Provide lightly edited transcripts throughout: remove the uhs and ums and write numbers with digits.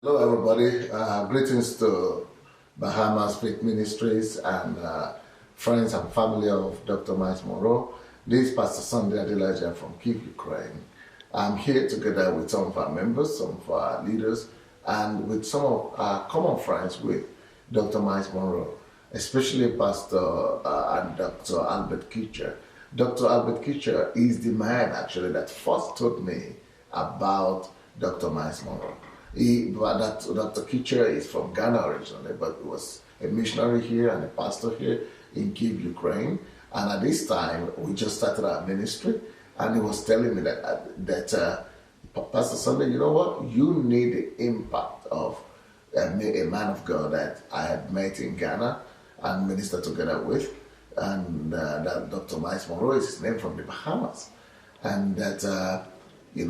Hello, everybody. Greetings to Bahamas Faith Ministries and friends and family of Dr. Myles Munroe. This is Pastor Sandey Adelajah from Kyiv, Ukraine. I'm here together with some of our members, some of our leaders, and with some of our common friends with Dr. Myles Munroe, especially Pastor and Dr. Albert Kitcher. Dr. Albert Kitcher is the man actually that first told me about Dr. Myles Munroe. Dr. Kitcher is from Ghana originally, but he was a missionary here and a pastor here in Kyiv, Ukraine. And at this time, we just started our ministry, and he was telling me that Pastor Sandey, you know what? You need the impact of a man of God that I had met in Ghana and ministered together with, and that Dr. Myles Munroe is his name, from the Bahamas, and that. It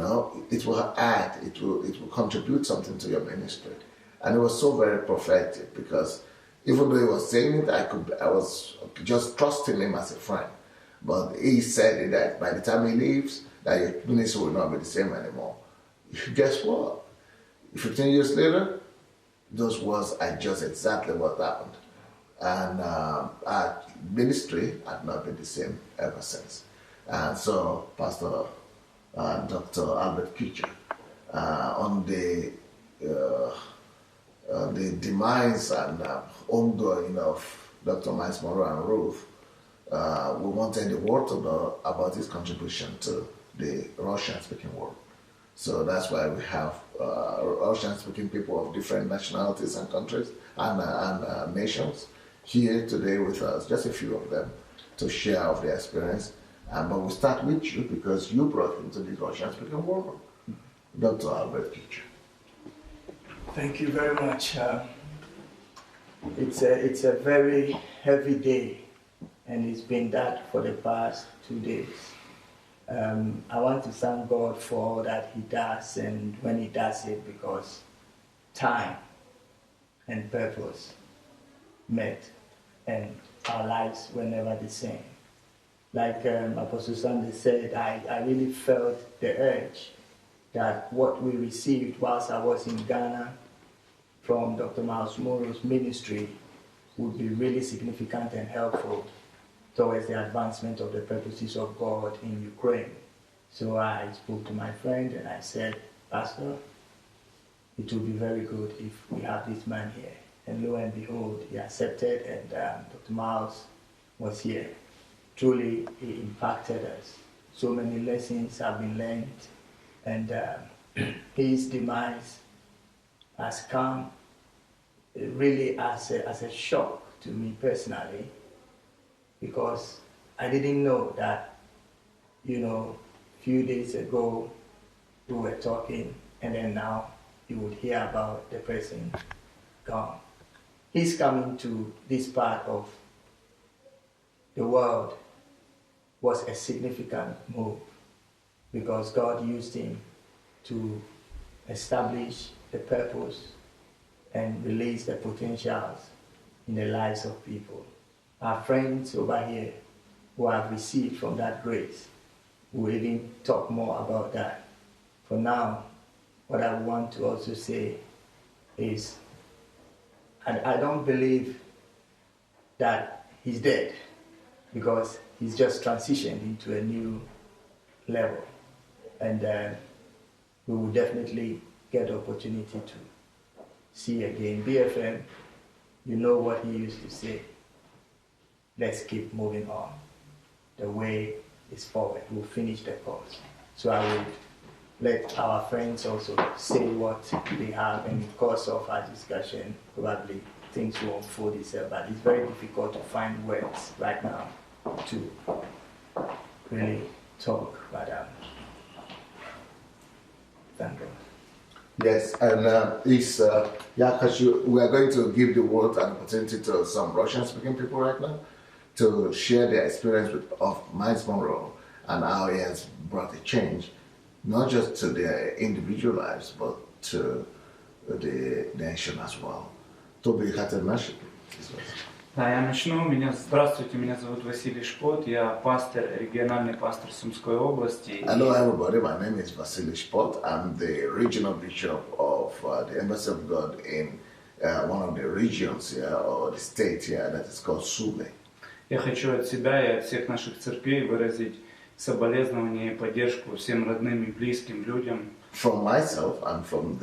will add, it will contribute something to your ministry. And it was so very prophetic, because even though he was saying it, I was just trusting him as a friend. But he said that by the time he leaves, that your ministry will not be the same anymore. Guess what? 15 years later, those words are just exactly what happened. And our ministry had not been the same ever since. And so, Pastor Dr. Albert Kitcher, on the demise and ongoing of Dr. Myles Munroe and Ruth, we wanted the world to know about his contribution to the Russian-speaking world. So that's why we have Russian-speaking people of different nationalities and countries and nations here today with us, just a few of them, to share of their experience. But we'll start with you, because you brought him to the Russian-speaking world, Dr. Albert Kitcher. Thank you very much. It's a very heavy day, and it's been that for the past 2 days. I want to thank God for all that He does, and when He does it, because time and purpose met, and our lives were never the same. Like Apostle Sandey said, I really felt the urge that what we received whilst I was in Ghana from Dr. Myles Munroe's ministry would be really significant and helpful towards the advancement of the purposes of God in Ukraine. So I spoke to my friend and I said, Pastor, it would be very good if we have this man here. And lo and behold, he accepted, and Dr. Myles was here. Truly, he impacted us. So many lessons have been learned, and his demise has come really as a shock to me personally, because I didn't know that, a few days ago we were talking, and then now you would hear about the person gone. He's coming to this part of the world was a significant move, because God used him to establish the purpose and release the potentials in the lives of people. Our friends over here who have received from that grace will even talk more about that. For now, what I want to also say is, I don't believe that he's dead, because he's just transitioned into a new level. And we will definitely get the opportunity to see again. BFM, you know what he used to say. Let's keep moving on. The way is forward. We'll finish the course. So I will let our friends also say what they have, and in the course of our discussion, probably things will unfold itself. But it's very difficult to find words right now to really talk, but thank God. Yes, and because we are going to give the world an opportunity to some Russian-speaking people right now to share their experience of Myles Munroe and how he has brought a change, not just to their individual lives, but to the nation as well. To be Да, я начну. Здравствуйте, меня зовут Василий Шпот, я пастор, региональный пастор Сумской области. Hello everybody, my name is Vasily Spot. I'm the regional bishop of the Embassy of God in one of the regions here, or the state here, that is called Sule. Я хочу от себя и от всех наших церквей выразить соболезнования и поддержку всем родным и близким людям. From myself and from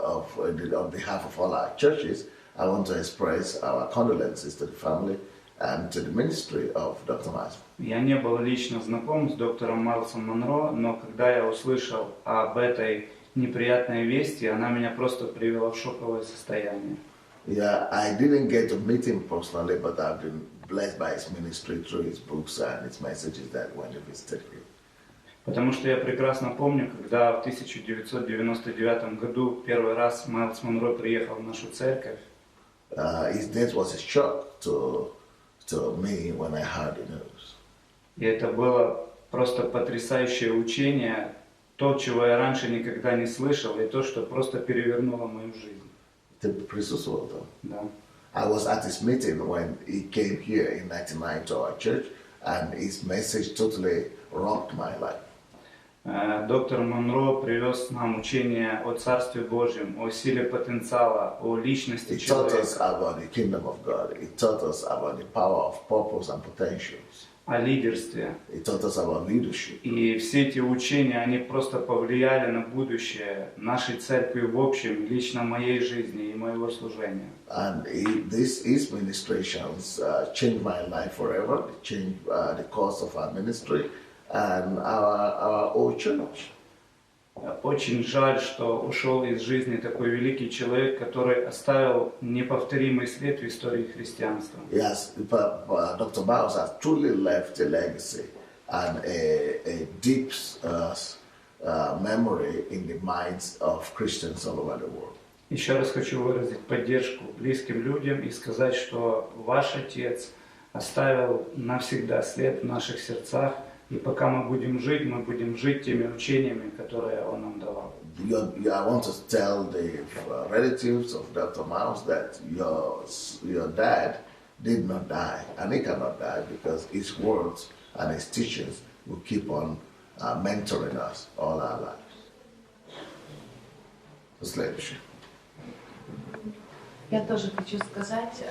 on behalf of all our churches, I want to express our condolences to the family and to the ministry of Dr. Myles. Я не был лично знаком с доктором Майлсом Монро, но когда я услышал об этой неприятной вести, она меня просто привела в шоковое состояние. Yeah, I didn't get to meet him personally, but I've been blessed by his ministry through his books and his messages that when he visited him. Потому что я прекрасно помню, когда в 1999 году первый раз Myles Munroe приехал в нашу церковь. His death was a shock to me when I heard the news. И это было просто потрясающее учение, то, чего я раньше никогда не слышал, и то, что просто перевернуло мою жизнь. Ты присутствовал там? Да. I was at his meeting when he came here in 1999 to our church, and his message totally rocked my life. Доктор Монро привез нам учение о Царстве Божьем, о силе потенциала, о личности человека. He taught us about the kingdom of God. He taught us about the power of purpose and potentials. О лидерстве. He taught us about leadership. И все эти учения, они просто повлияли на будущее нашей церкви в общем, лично моей жизни и моего служения. And his ministrations changed my life forever. They changed the course of our ministry and our whole church. Очень жаль, что ушел из жизни такой великий человек, который оставил неповторимый след в истории христианства. Yes, Dr. Myles has truly left a legacy and a deep memory in the minds of Christians all over the world. Еще раз хочу выразить поддержку близким людям и сказать, что ваш отец оставил навсегда след в наших сердцах. И пока мы будем жить теми учениями, которые он нам давал. I want to tell the relatives of Dr. Myles that your dad did not die, and he cannot die because his words and his teachings will keep on mentoring us all our lives. Следующее. Я тоже хочу сказать,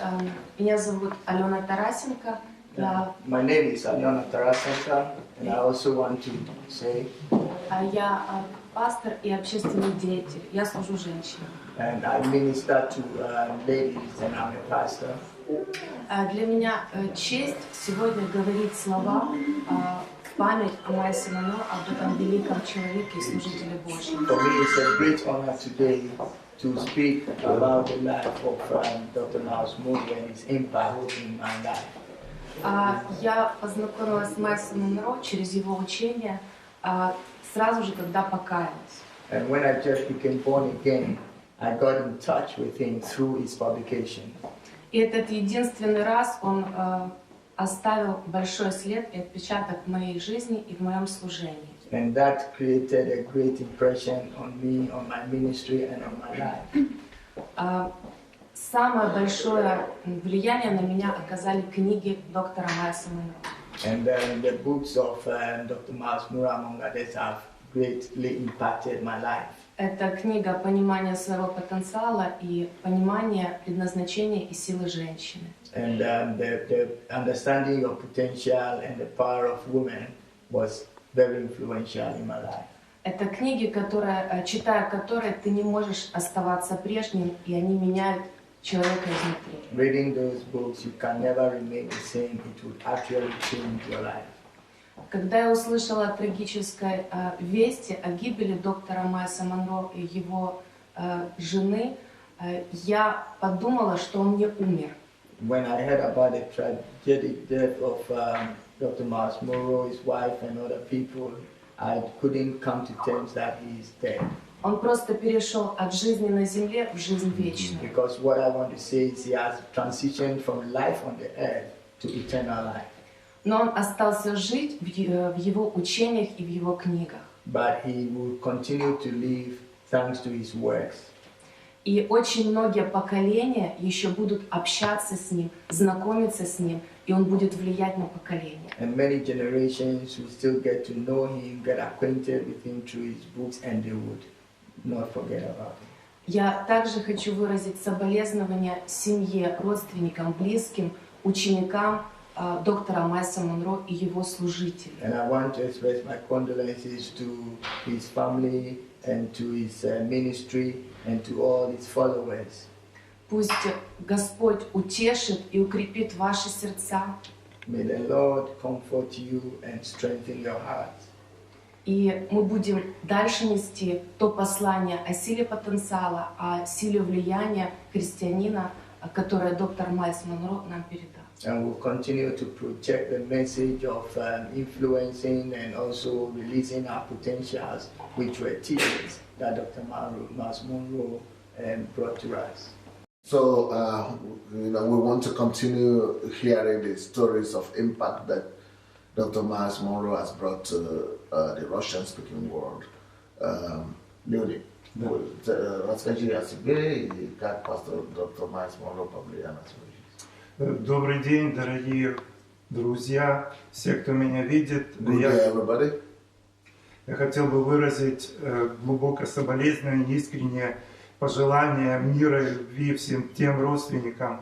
меня зовут Алена Тарасенко. My name is Alena Tarasenko, and I also want to say, я пастор и общественный деятель. Я служу женщинам. and I minister to ladies, and I'm a pastor. Для меня честь сегодня говорить слова в память о Майлсе Munroe, об этом великом человеке и служителе Божьем. For me, it's a great honor today to speak about the life of Dr. Myles Munroe and his impact in my life. Я познакомилась с Майлсом Munroe через его учение сразу же, когда покаялась. And when I just became born again, I got in touch with him through his publication. И этот единственный раз он оставил большой след и отпечаток в моей жизни и в моем служении. And that created a great impression on me, on my ministry, and on my life. Самое большое влияние на меня оказали книги доктора Майлса Munroe. And the books of Dr. Myles Munroe, among others, have greatly impacted my life. Это книга понимания своего потенциала и понимания предназначения и силы женщины. And the understanding of potential and the power of women was very influential in my life. Это книги, читая которые ты не можешь оставаться прежним, и они меняют человека изнутри. Reading those books, you can never remain the same. It would actually change your life. Когда я услышала о трагической вести о гибели доктора Майлса Munroe и его жены, я подумала, что он не умер. When I heard about the tragic death of Dr. Myles Munroe, his wife, and other people, I couldn't come to terms that he is dead. Он просто перешел от жизни на земле в жизнь вечную. Because what I want to say is he has transitioned from life on the earth to eternal life. Но он остался жить в его учениях и в его книгах. But he will continue to live thanks to his works. И очень многие поколения еще будут общаться с ним, знакомиться с ним, и он будет влиять на поколение. And many generations will still get to know him, get acquainted with him through his books, and they would not forget about him. Я также хочу выразить соболезнования семье, родственникам, близким, ученикам доктора Майлса Монро и его служителей. And I want to express my condolences to his family and to his ministry and to all his followers. Пусть Господь утешит и укрепит ваши сердца. May the Lord comfort you and strengthen your hearts. И мы будем дальше нести то послание о силе потенциала, о силе влияния христианина, которое доктор Myles Munroe нам передал. And we'll continue to project the message of influencing and also releasing our potentials, which were teachings that Dr. Myles Munroe brought to us. So, we want to continue hearing the stories of impact that Dr. Myles Munroe has brought to the Russian-speaking world. Люди, расскажи о себе и как пастор доктор Myles Munroe повлиял на свою жизнь. Добрый день, дорогие друзья, все, кто меня видит. Good day, everybody. Я хотел бы выразить глубокое соболезнование, искреннее пожелание мира и любви всем тем родственникам,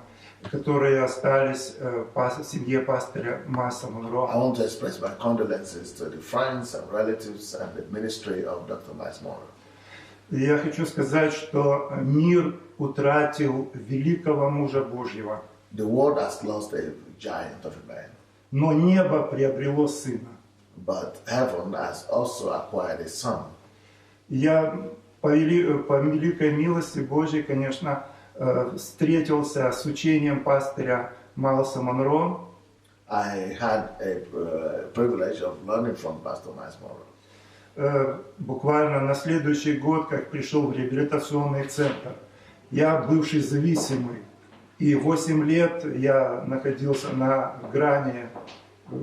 которые остались в семье пастыря Myles Munroe. I want to express my condolences to the friends and relatives and the ministry of Dr. Myles Munroe. Я хочу сказать, что мир утратил великого мужа Божьего. The world has lost a giant of a man, Но небо приобрело сына. but heaven has also acquired a son. Я по великой милости Божьей, конечно, встретился с учением пастыря Майлса Munroe. I had a privilege of learning from Pastor Myles Munroe. Буквально на следующий год, как пришел в реабилитационный центр. Я бывший зависимый, и 8 лет я находился на грани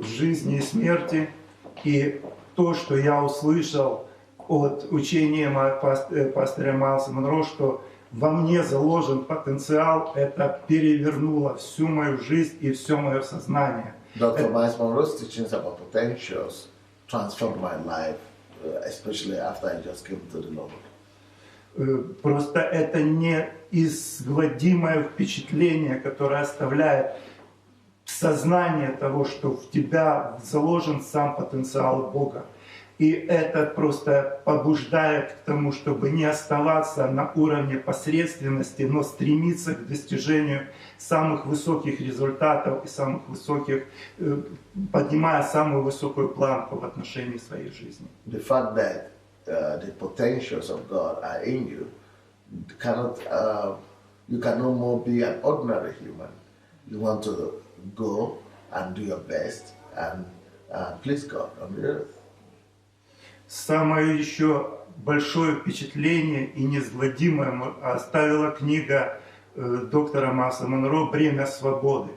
жизни и смерти. И то, что я услышал от учения пастыря Майлса Munroe, что во мне заложен потенциал, это перевернуло всю мою жизнь и все мое сознание. Dr. Myles Munroe's teachings about potentials transformed my life, especially after I just came to the Lord. Просто это неизгладимое впечатление, которое оставляет сознание того, что в тебя заложен сам потенциал Бога. И это просто побуждает к тому, чтобы не оставаться на уровне посредственности, но стремиться к достижению самых высоких результатов и самых высоких, поднимая самую высокую планку в отношении своей жизни. The fact that the potentials of God are in you you can no more be an ordinary human. You want to go and do your best and please God on the earth. Самое еще большое впечатление и неизгладимое оставила книга доктора Майлса Munroe «Бремя свободы»,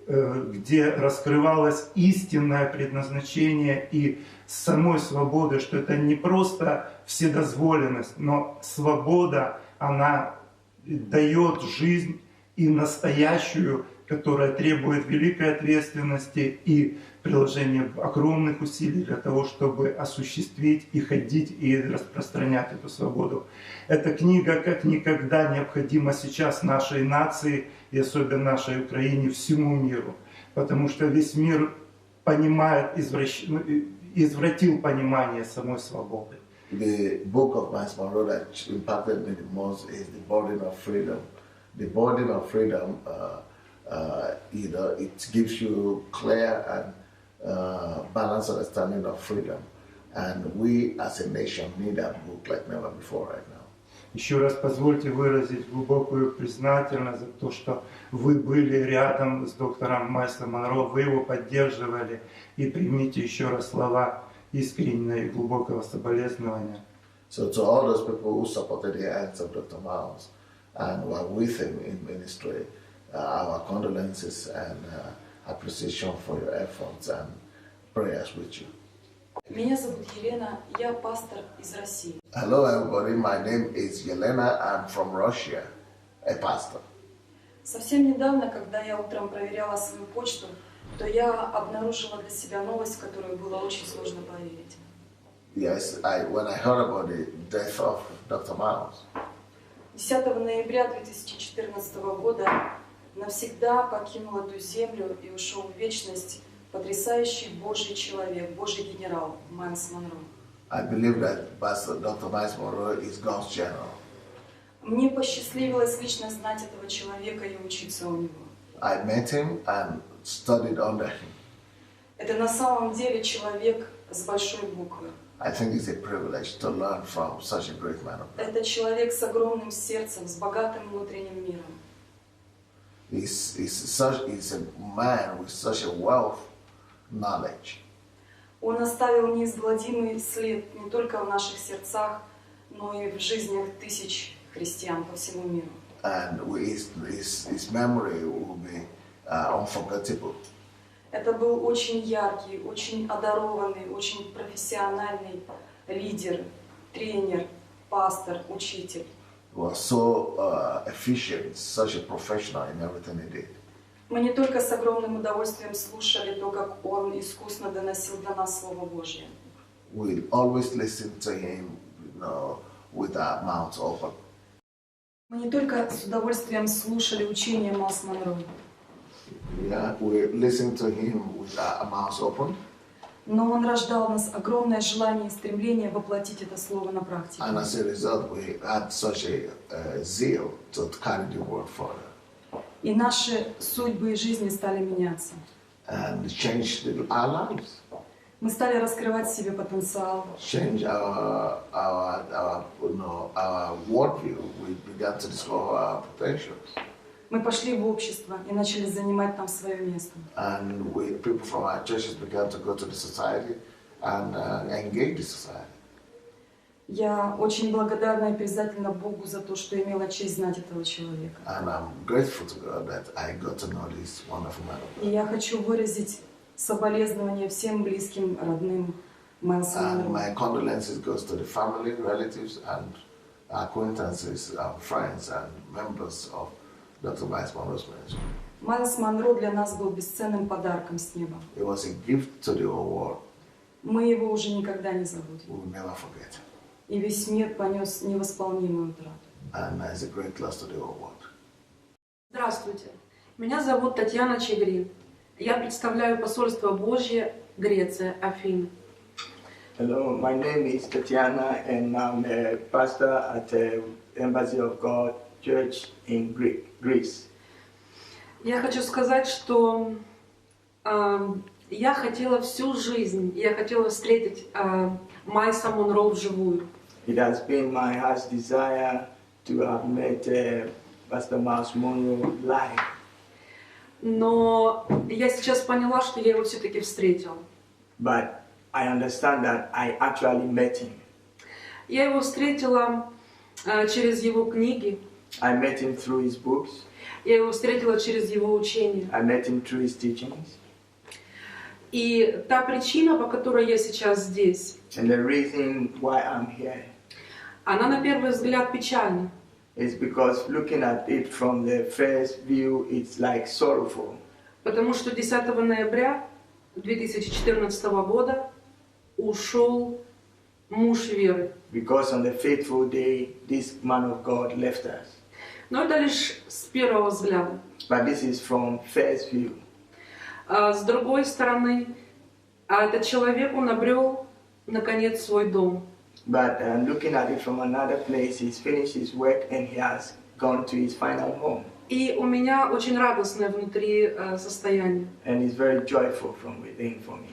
где раскрывалось истинное предназначение и самой свободы, что это не просто вседозволенность, но свобода, она дает жизнь и настоящую, которая требует великой ответственности и приложения огромных усилий для того, чтобы осуществить и ходить и распространять эту свободу. Эта книга как никогда необходима сейчас нашей нации и особенно нашей Украине, всему миру, потому что весь мир понимает, извратил понимание самой свободы. The book of Myles Munroe that impacted me the most is The Burden of Freedom. The Burden of Freedom, it gives you clear and balanced understanding of freedom. And we as a nation need that book like never before right now. Еще раз позвольте выразить глубокую признательность за то, что вы были рядом с доктором Майлсом Munroe, вы его поддерживали, и примите еще раз слова искреннего и глубокого соболезнования. So to all those people who supported the acts of Dr. Myles and were with him in ministry, our condolences and appreciation for your efforts and prayers with you. Меня зовут Елена, я пастор из России. Hello, everybody. My name is Yelena. I'm from Russia, a pastor. Совсем недавно, когда я утром проверяла свою почту, то я обнаружила для себя новость, в которую было очень сложно поверить. Yes, when I heard about the death of Dr. Myles, 10 ноября 2014 года навсегда покинул эту землю и ушел в вечность потрясающий Божий человек, Божий генерал Myles Munroe. I believe that Pastor Dr. Myles Munroe is God's general. Мне посчастливилось лично знать этого человека и учиться у него. I met him and studied under him. Это на самом деле человек с большой буквы. I think it's a privilege to learn from such a great man of God. Это человек с огромным сердцем, с богатым внутренним миром. He's a man with such a wealth knowledge. Он оставил неизгладимый след не только в наших сердцах, но и в жизнях тысяч христиан по всему миру. And his memory will be unforgettable. Это был очень яркий, очень одарованный, очень профессиональный лидер, тренер, пастор, учитель. He was so efficient, such a professional in everything he did. Мы не только с огромным удовольствием слушали то, как он искусно доносил до нас Слово Божье. We always listen to him, with our mouths open. Мы не только с удовольствием слушали учение Myles Munroe, Yeah, we listen to him with our mouths open. но он рождал в нас огромное желание и стремление воплотить это слово на практике. And as a result, we had such a zeal to carry the word further. И наши судьбы и жизни стали меняться. And change our lives. Мы стали раскрывать в себе потенциал. Change our worldview. We began to discover our potentials. Мы пошли в общество и начали занимать там свое место. And people from our churches began to go to the society and engage the society. Я очень благодарна и признательна Богу за то, что имела честь знать этого человека. And I'm grateful to God that I got to know this wonderful man. И я хочу выразить соболезнования всем близким, родным Myles And Munroe. my condolences goes to the family, relatives, and acquaintances, friends, and members of Dr. Myles Munroe's ministry. Myles Munroe для нас был бесценным подарком с неба. It was a gift to the whole world. Мы его уже никогда не забудем. We will never forget. И весь мир понес невосполнимую утрату. And it's a great loss to the whole world. Здравствуйте. Меня зовут Татьяна Чегрин. Я представляю посольство Божье, Греция, Афины. Hello, my name is Tatiana and I'm a pastor at the Embassy of God Church in Greece. Я хочу сказать, что я хотела всю жизнь, я хотела встретить Myles Munroe вживую. It has been my heart's desire to have met Pastor Myles Munroe live. Но я сейчас поняла, что я его все-таки встретила. But I understand that I actually met him. Я его встретила через его книги. I met him through his books. Я его встретила через его учения. I met him through his teachings. И та причина, по которой я сейчас здесь, And the reason why I'm here она на первый взгляд печальна. is because looking at it from the first view, it's like sorrowful. Потому что 10 ноября 2014 года ушел муж веры. Because on the faithful day, this man of God left us. Но это лишь с первого взгляда. But this is from first view. А с другой стороны, этот человек, он обрел, наконец, свой дом. But looking at it from another place, he's finished his work and he has gone to his final home. И у меня очень радостное внутри состояние. And he's very joyful from within for me.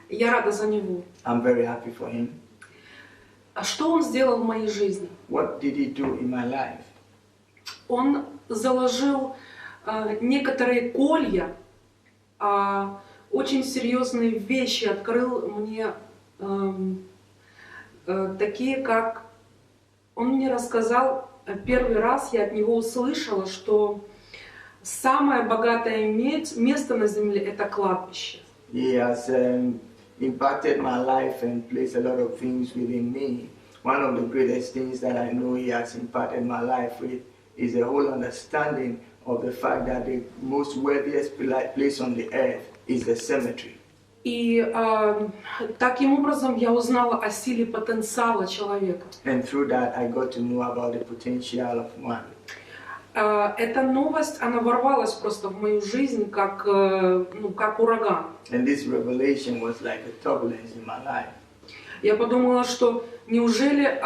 Я рада за него. I'm very happy for him. А что он сделал в моей жизни? What did he do in my life? Он заложил некоторые колья, очень серьезные вещи открыл мне, такие как... Он мне рассказал, первый раз я от него услышала, что самое богатое место на земле — это кладбище. He has impacted my life and placed a lot of things within me. One of the greatest things that I know he has impacted my life with is the whole understanding of the fact that the most worthiest place on the earth is the cemetery. И таким образом я узнала о силе потенциала человека. And through that I got to know about the potential of man. Эта новость, она ворвалась просто в мою жизнь как ураган. And this revelation was like a turbulence in my life. Я подумала, что неужели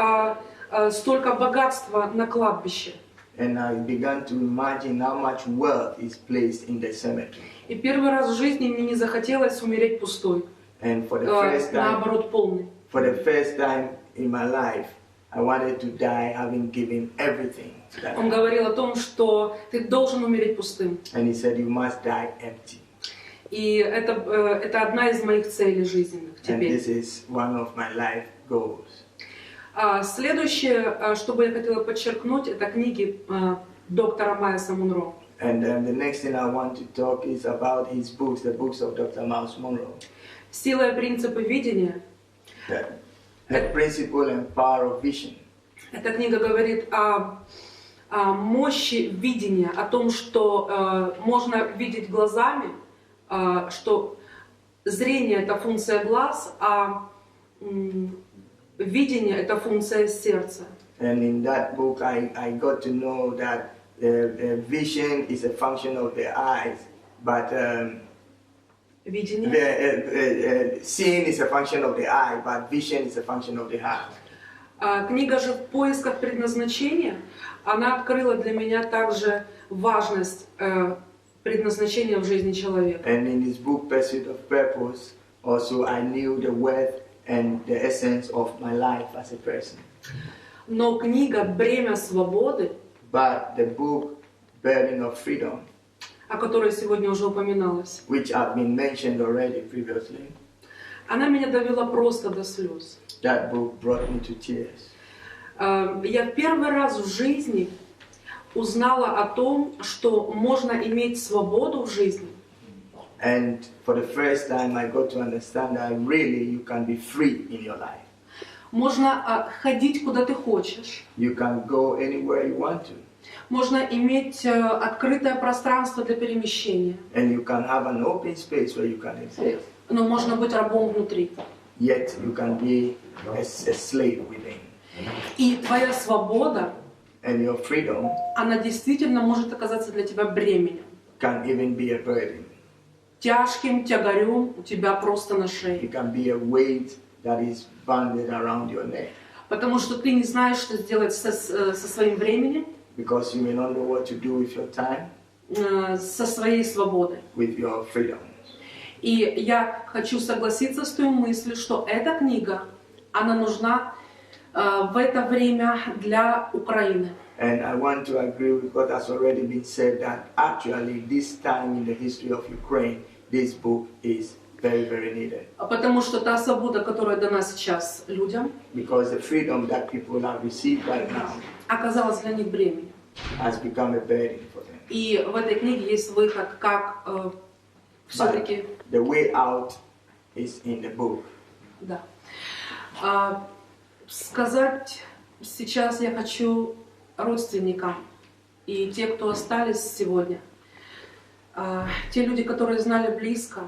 столько богатства на кладбище? And I began to imagine how much wealth is placed in the cemetery. И первый раз в жизни мне не захотелось умереть пустой, And for the first time, наоборот, полный. for the first time in my life, I wanted to die having given everything to that. Он говорил о том, что ты должен умереть пустым. And he said, you must die empty. И это одна из моих целей жизненных And теперь. this is one of my life goals. Следующее, что бы я хотела подчеркнуть, это книги доктора Майлса Мунро. And the next thing I want to talk is about his books, the books of Dr. Myles Munroe. «Сила и принципы видения». The principle and power of vision. Эта книга говорит о мощи видения, о том, что можно видеть глазами, что зрение — это функция глаз, а видение — это функция сердца. And in that book I got to know that vision is a function of the eyes, but seeing is a function of the eye, but vision is a function of the heart. Книга же «В поисках предназначения», она открыла для меня также важность предназначения в жизни человека. And in his book Pursuit of Purpose, also I knew the worth and the essence of my life as a person. Но книга «Бремя свободы», But the book Burden of Freedom, о которой сегодня уже упоминалось, which have been mentioned already previously, она меня довела просто до слез. that book brought me to tears. Я первый раз в жизни узнала о том, что можно иметь свободу в жизни. And for the first time I got to understand that really you can be free in your life. Можно ходить куда ты хочешь. You can go anywhere you want to. Можно иметь открытое пространство для перемещения. And you can have an open space where you can exist. Но можно быть рабом внутри. Yet you can be a slave within. И твоя свобода, And your freedom она действительно может оказаться для тебя бременем. can even be a burden. Тяжким тягарем у тебя просто на It шее. can be a weight that is banded around your neck. Потому что ты не знаешь, что сделать со своим временем, Because you may not know what to do with your time, со своей свободой. with your freedom. И я хочу согласиться с той мыслью, что эта книга, она нужна в это время для Украины. And I want to agree with what has already been said, that actually this time in the history of Ukraine, this book is very, very needed. Потому что та свобода, которая дана сейчас людям, Because the freedom that people have received right now оказалась для них бременем. has become a burden for them. И в этой книге есть выход, как все-таки... The way out is in the book. Да. Сказать сейчас я хочу родственникам и те, кто остались сегодня, те люди, которые знали близко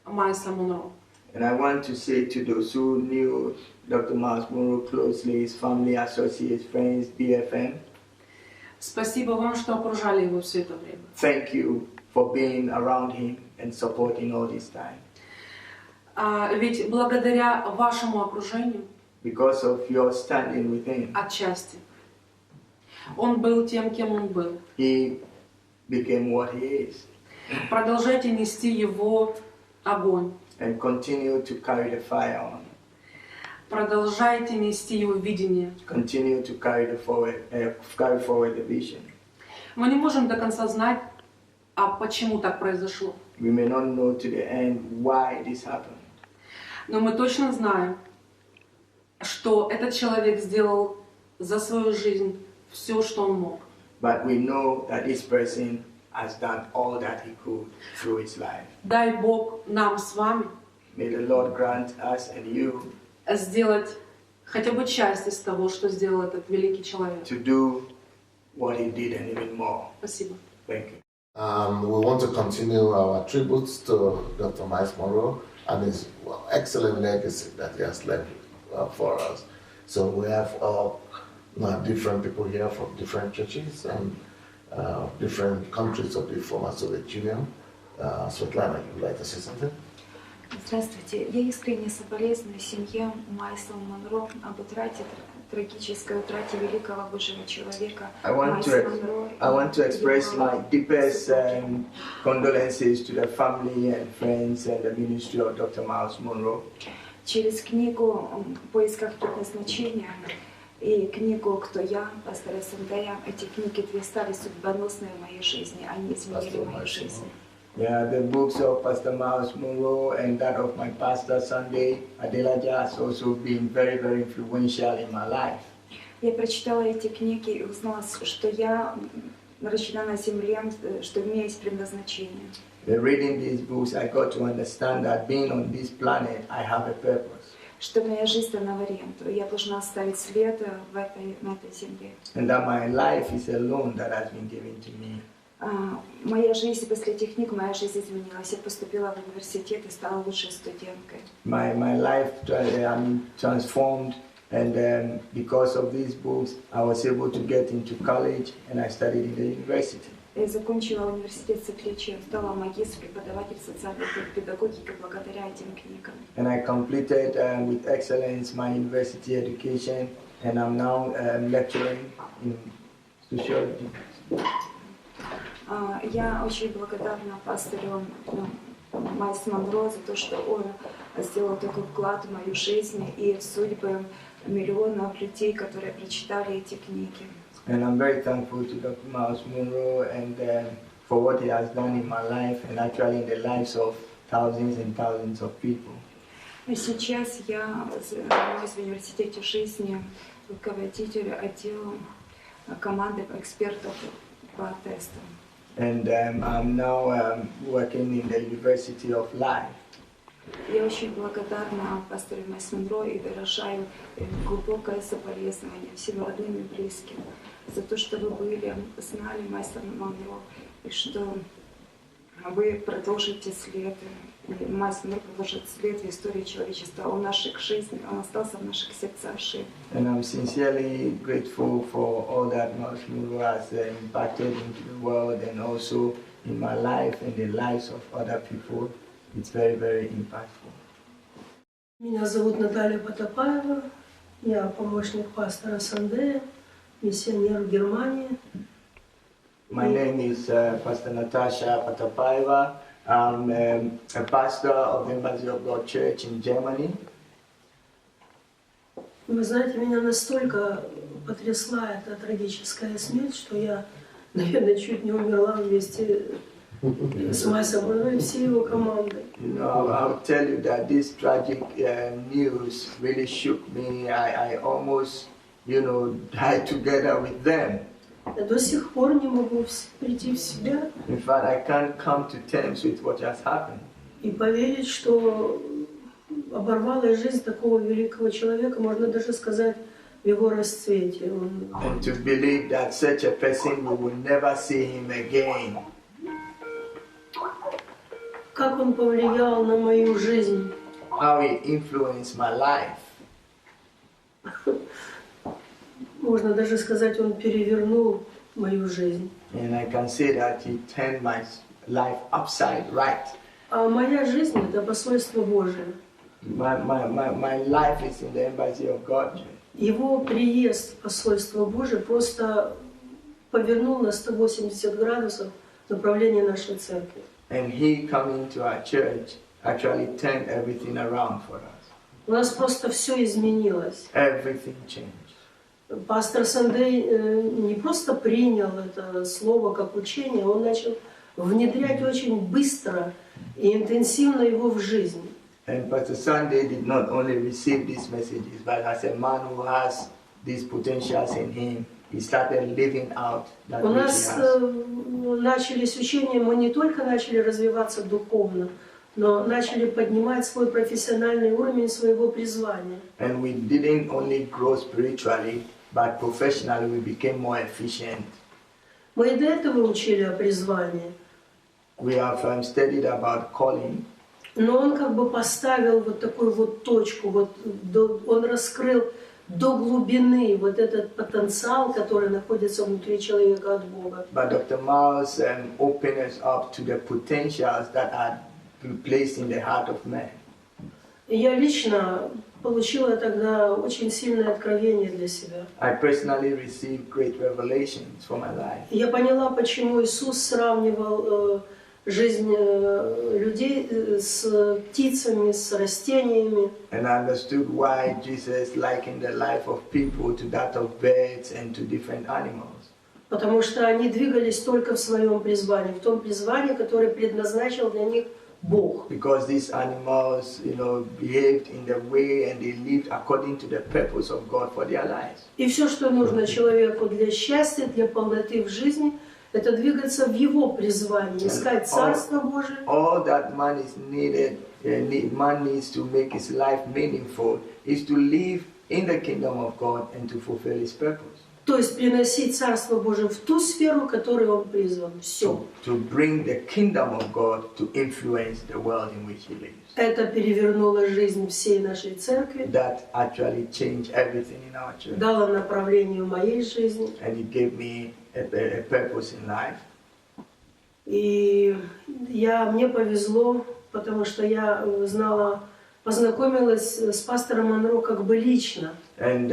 Майлса Munroe. And I want to say to those who knew Dr. Myles Munroe closely, his family, associates, friends, BFM, Спасибо вам, что окружали его все это время. thank you for being around him and supporting all this time. Ведь благодаря вашему окружению, Because of your standing with him, отчасти, он был тем, кем он был. he became what he is. Продолжайте нести его огонь. And continue to carry the fire on. Продолжайте нести его видение. Continue to carry forward the vision. Мы не можем до конца знать, почему так произошло. We may not know to the end why this happened. Но мы точно знаем, что этот человек сделал за свою жизнь все, что он мог. But we know that this person has done all that he could through his life. Дай Бог нам с вами May the Lord grant us and you сделать хотя бы часть из того, что сделал этот великий человек. to do what he did and even more. Спасибо. Thank you. We want to continue our tributes to Dr. Myles Munroe and his excellent legacy that he has left for us. So we have different people here from different churches and different countries of the former Soviet Union. Svetlana, you would like to say something? Здравствуйте. Я искренне соболезную семье Майлса Монро об трагической утрате великого Божьего человека Майлса Монро. I want to express my deepest condolences to the family and friends and the ministry of Dr. Myles Munroe. Через книгу «В поисках предназначения» и книгу «Кто я?» пастора Сандея, эти книги две стали судьбоносные в моей жизни, они изменили мою жизнь. Yeah, the books of Pastor Myles Munroe and that of my pastor Sandey Adelajah has also been very, very influential in my life. Я прочитала эти книги и узнала, что я рождена на земле, что у меня есть предназначение. Reading these books, I got to understand that being on this planet, I have a purpose. Что моя жизнь дана в аренду, я должна оставить след на этой земле. And that my life is a loan that has been given to me. Моя жизнь, после этих книг, моя жизнь изменилась. Я поступила в университет и стала лучшей студенткой. My life transformed, and because of these books, I was able to get into college and I studied in the university. Я закончила университет с отличием, стала магистр, преподаватель социальной педагогики благодаря этим книгам. And I completed with excellence my university education, and I'm now lecturing in sociology. Я очень благодарна пастору Майлсу Munroe за то, что он сделал такой вклад в мою жизнь и в судьбы миллионов людей, которые прочитали эти книги. And I'm very thankful to Dr. Myles Munroe and for what he has done in my life and actually in the lives of thousands and thousands of people. Сейчас я занимаюсь в университете жизни, руководитель отдела команды экспертов по тестам. And I'm now working in the University of Life. Я очень благодарна пастору Майлсу Munroe и выражаю глубокое соболезнование всем родным и близким за то, что вы были, знали Myles Munroe, и что вы продолжите след, и Myles Munroe продолжит след в истории человечества, в наших жизнях, он остался в наших сердцах жив. And I'm sincerely grateful for all that Myles Munroe has impacted into the world and also in my life and the lives of other people. It's very, very impactful. Меня зовут Наталья Потапаева, я помощник пастора Сандея, миссионер в Германии. My name is Pastor Natasha Potapayeva. I'm a pastor of the Embassy of God Church in Germany. Вы знаете, меня настолько потрясла эта трагическая смерть, что я, наверное, чуть не умерла вместе с Майлсом Munroe и всей его командой. You know, I'll tell you that this tragic news really shook me. I almost, died together with them. Я до сих пор не могу прийти в себя. In fact, I can't come to terms with what has happened. И поверить, что оборвалась жизнь такого великого человека, можно даже сказать, в его расцвете. And to believe that such a person, we will never see him again. Как он повлиял на мою жизнь. How he influenced my life. Можно даже сказать, он перевернул мою жизнь. And I can say that he turned my life upside right. А моя жизнь – это посольство Божие. My life is in the Embassy of God. Его приезд в посольство Божие просто повернул на 180 градусов направление нашей церкви. And he coming to our church actually turned everything around for us. У нас просто все изменилось. Everything changed. Пастор Сандей не просто принял это слово как учение, он начал внедрять очень быстро и интенсивно его в жизнь. And Pastor Sandey did not only receive these messages, but as a man who has these potentials in him, he started living out that У which he нас has. начались учения, мы не только начали развиваться духовно, но начали поднимать свой профессиональный уровень своего призвания. And we didn't only grow spiritually, but professionally we became more efficient. Мы и до этого учили о призвании, We have studied about calling, но он как бы поставил вот такую вот точку, вот он раскрыл до глубины вот этот потенциал, который находится внутри человека от Бога. but Dr. Myles opened us up to the potentials that are placed in the heart of man. И я лично получила тогда очень сильное откровение для себя. I personally received great revelations for my life. И я поняла, почему Иисус сравнивал жизнь людей с птицами, с растениями. And I understood why Jesus likened the life of people to that of birds and to different animals. Потому что они двигались только в своем призвании, в том призвании, которое предназначил для них Бог. Because these animals, behaved in the way and they lived according to the purpose of God for their lives. И все, что нужно человеку для счастья, для полноты в жизни, это двигаться в его призвании, искать Царство Божие. All that man is needed, man needs to make his life meaningful, is to live in the kingdom of God and to fulfill his purpose. То есть приносить Царство Божие в ту сферу, которой он призван. Все. To bring the kingdom of God to influence the world in which he lives. Это перевернуло жизнь всей нашей церкви. That actually changed everything in our church. Дало направление моей жизни. And it gave me a purpose in life. И мне повезло, потому что я познакомилась с пастором Монро как бы лично. And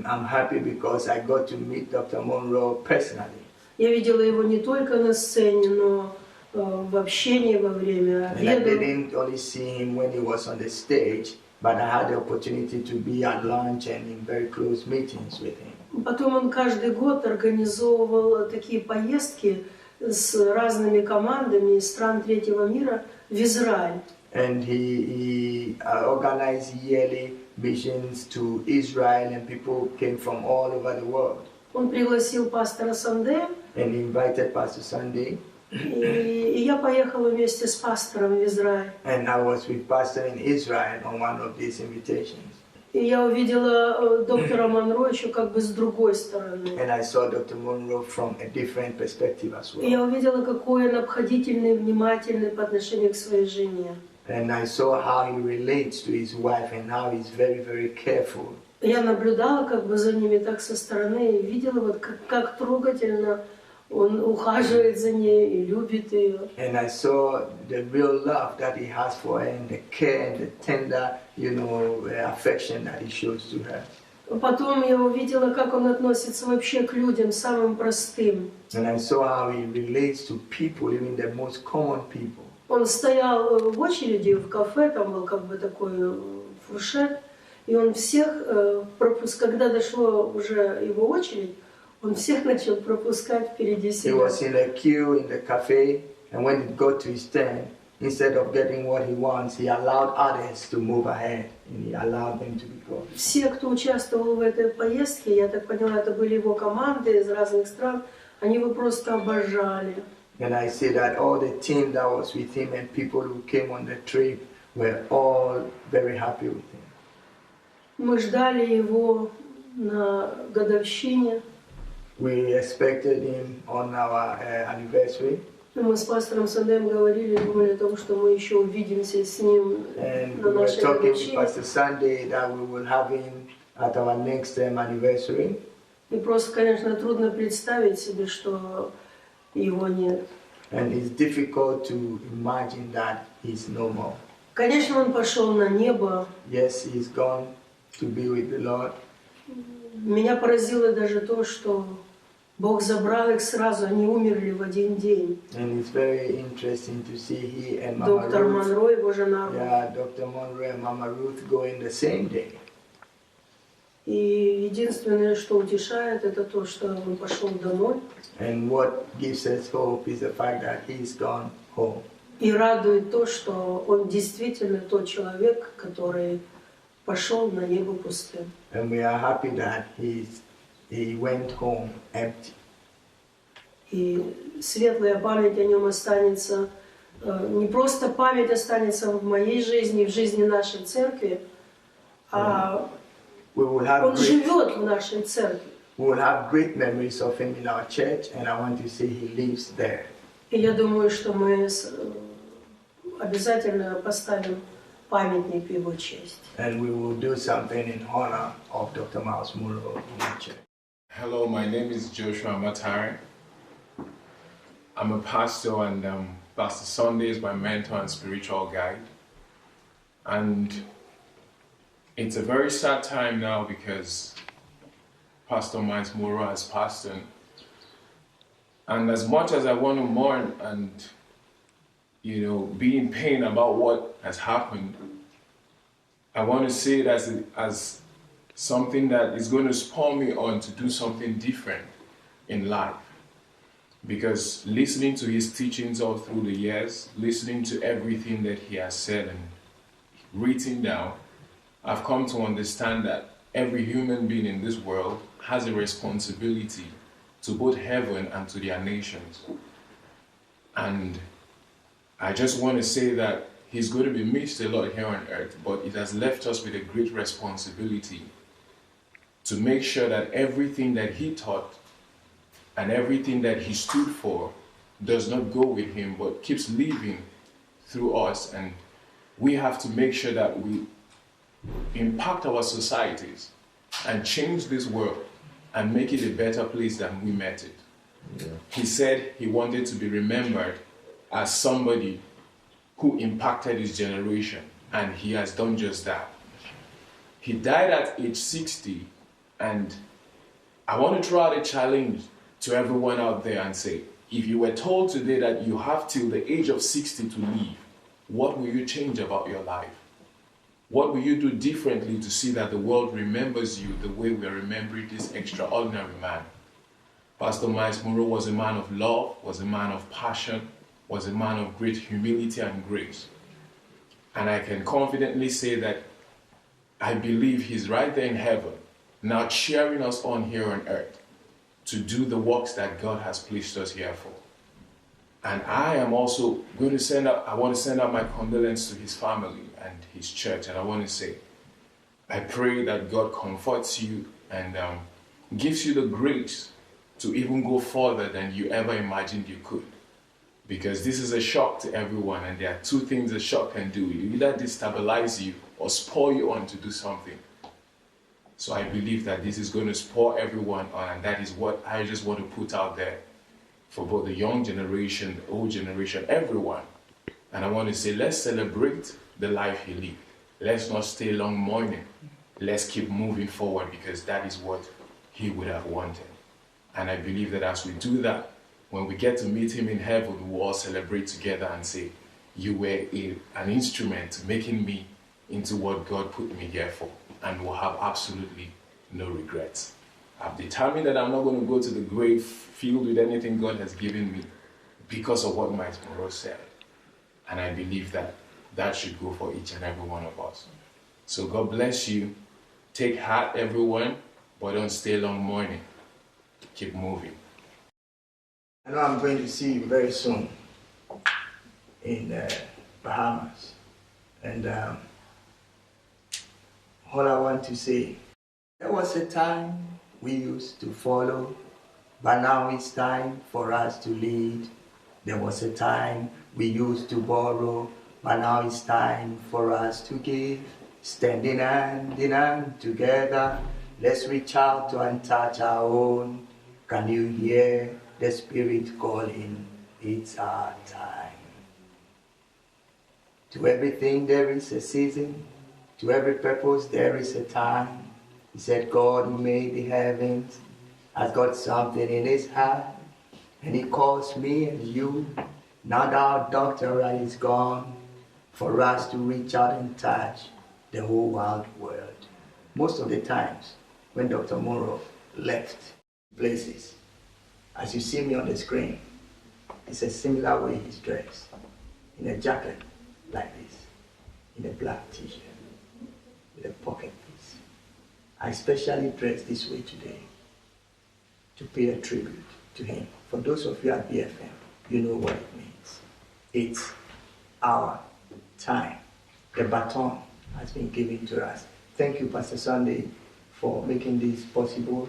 I'm happy because I got to meet Dr. Monroe personally. Я видела его не только на сцене, но в общении во время And I обеда. didn't only see him when he was on the stage, but I had the opportunity to be at lunch and in very close meetings with him. Потом он каждый год организовывал такие поездки с разными командами из стран третьего мира в Израиль. And he organized yearly missions to Israel, and people came from all over the world. Он пригласил пастора Сандея, And he invited Pastor Sandey, и я поехала вместе с пастором в Израиль. and I was with Pastor in Israel on one of these invitations. И я увидела доктора Монро еще как бы с другой стороны. And I saw Dr. Monroe from a different perspective as И я well. увидела, какой он обходительный, внимательный по отношению к своей жене. And I saw how he relates to his wife and how he's very, very careful. Я наблюдала как бы за ними так со стороны и видела, вот как трогательно он ухаживает за ней и любит ее. And I saw the real love that he has for her and the care and the tender, affection that he shows to her. Потом я увидела, как он относится вообще к людям, самым простым. And I saw how he relates to people, even the most common people. Он стоял в очереди в кафе, там был как бы такой фуршет, и он всех когда дошло уже его очередь, он всех начал пропускать впереди He себя. was in a queue in the cafe, and when it got to his turn, instead of getting what he wants, he allowed others to move ahead, and he allowed them to be gone. Все, кто участвовал в этой поездке, я так поняла, это были его команды из разных стран, они его просто обожали. And I see that all the team that was with him and people who came on the trip were all very happy with him. Мы ждали его на годовщине. We expected him on our anniversary, Мы с пастором Сандеем говорили, думали о том, что мы еще увидимся с ним and на we were нашей talking with годовщине. Pastor Sunday that we will have him at our next anniversary. И просто, конечно, трудно представить себе, что его нет. And it's difficult to imagine that he's no more. Конечно, он пошел на небо. Yes, he's gone to be with the Lord. Меня поразило даже то, что Бог забрал их сразу, они умерли в один день. And it's very interesting to see he and Mama Доктор Ruth, Монро, его жена. Dr. Monroe and Mama Ruth go in the same day. И единственное, что утешает, это то, что он пошел домой. And what gives us hope is the fact that he's gone home. И радует то, что он действительно тот человек, который пошел на небо пустым. And we are happy that he went home empty. И светлая память о нем останется не просто память останется в моей жизни, в жизни нашей церкви, а он живет в нашей церкви. We will have great memories of him in our church, and I want to say he lives there. И я думаю, что мы обязательно поставим памятник в его честь. And we will do something in honor of Dr. Myles Munroe in our church. Hello, my name is Joshua Matari. I'm a pastor, and Pastor Sandey is my mentor and spiritual guide. And it's a very sad time now because Pastor Myles Munroe has passed on. And as much as I want to mourn and, be in pain about what has happened, I want to see it as something that is going to spur me on to do something different in life. Because listening to his teachings all through the years, listening to everything that he has said and written down, I've come to understand that every human being in this world has a responsibility to both heaven and to their nations. And I just want to say that he's going to be missed a lot here on earth, but it has left us with a great responsibility to make sure that everything that he taught and everything that he stood for does not go with him, but keeps living through us. And we have to make sure that we impact our societies and change this world and make it a better place than we met it. Yeah. He said he wanted to be remembered as somebody who impacted his generation, and he has done just that. He died at age 60, and I want to throw out a challenge to everyone out there and say, if you were told today that you have till the age of 60 to live, what will you change about your life? What will you do differently to see that the world remembers you the way we are remembering this extraordinary man? Pastor Myles Munroe was a man of love, was a man of passion, was a man of great humility and grace. And I can confidently say that I believe he's right there in heaven, now cheering us on here on earth to do the works that God has placed us here for. And I am also going to send out my condolence to his family and his church. And I want to say, I pray that God comforts you and gives you the grace to even go further than you ever imagined you could. Because this is a shock to everyone, and there are two things a shock can do. It either destabilize you or spur you on to do something. So I believe that this is going to spur everyone on, and that is what I just want to put out there for both the young generation, the old generation, everyone. And I want to say, let's celebrate the life he lived. Let's not stay long mourning. Let's keep moving forward, because that is what he would have wanted. And I believe that as we do that, when we get to meet him in heaven, we'll all celebrate together and say, you were an instrument to making me into what God put me here for. And we'll have absolutely no regrets. I've determined that I'm not going to go to the grave filled with anything God has given me because of what Myles Munroe said. And I believe that that should go for each and every one of us. So God bless you. Take heart, everyone, but don't stay long mourning. Keep moving. I know I'm going to see you very soon in Bahamas. And all I want to say, there was a time we used to follow, but now it's time for us to lead. There was a time we used to borrow, but now it's time for us to give. Standing hand in hand together, let's reach out and touch our own. Can you hear the Spirit calling? It's our time. To everything there is a season. To every purpose there is a time. He said, God who made the heavens has got something in his heart. And he calls me and you. Now that our doctorate is gone, for us to reach out and touch the whole wide world. Most of the times when Dr. Munroe left places, as you see me on the screen, it's a similar way he's dressed. In a jacket like this, in a black t-shirt, with a pocket piece. I especially dressed this way today to pay a tribute to him. For those of you at BFM, you know what it means. It's our time. The baton has been given to us. Thank you, Pastor Sandey, for making this possible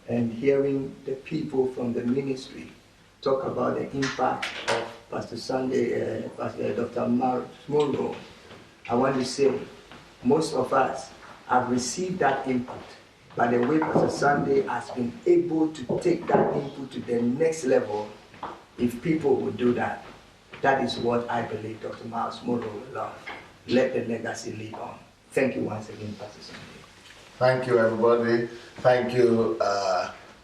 and hearing the people from the ministry talk about the impact of Pastor Sandey, Dr. Myles Munroe. I want to say most of us have received that input, but the way Pastor Sandey has been able to take that input to the next level, if people would do that, that is what I believe Dr. Myles Munroe will love. Let the legacy live on. Thank you once again, Pastor Sandey. Thank you, everybody. Thank you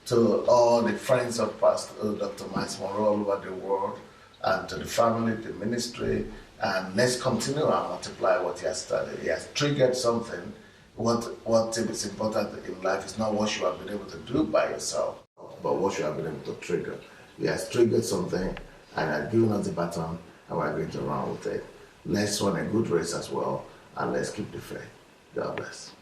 to all the friends of Pastor Dr. Myles Munroe all over the world, and to the family, the ministry, and let's continue and multiply what he has started. He has triggered something. What is important in life is not what you have been able to do by yourself, but what you have been able to trigger. He has triggered something and has given us the baton, and we're going to run with it. Let's run a good race as well, and let's keep the faith. God bless.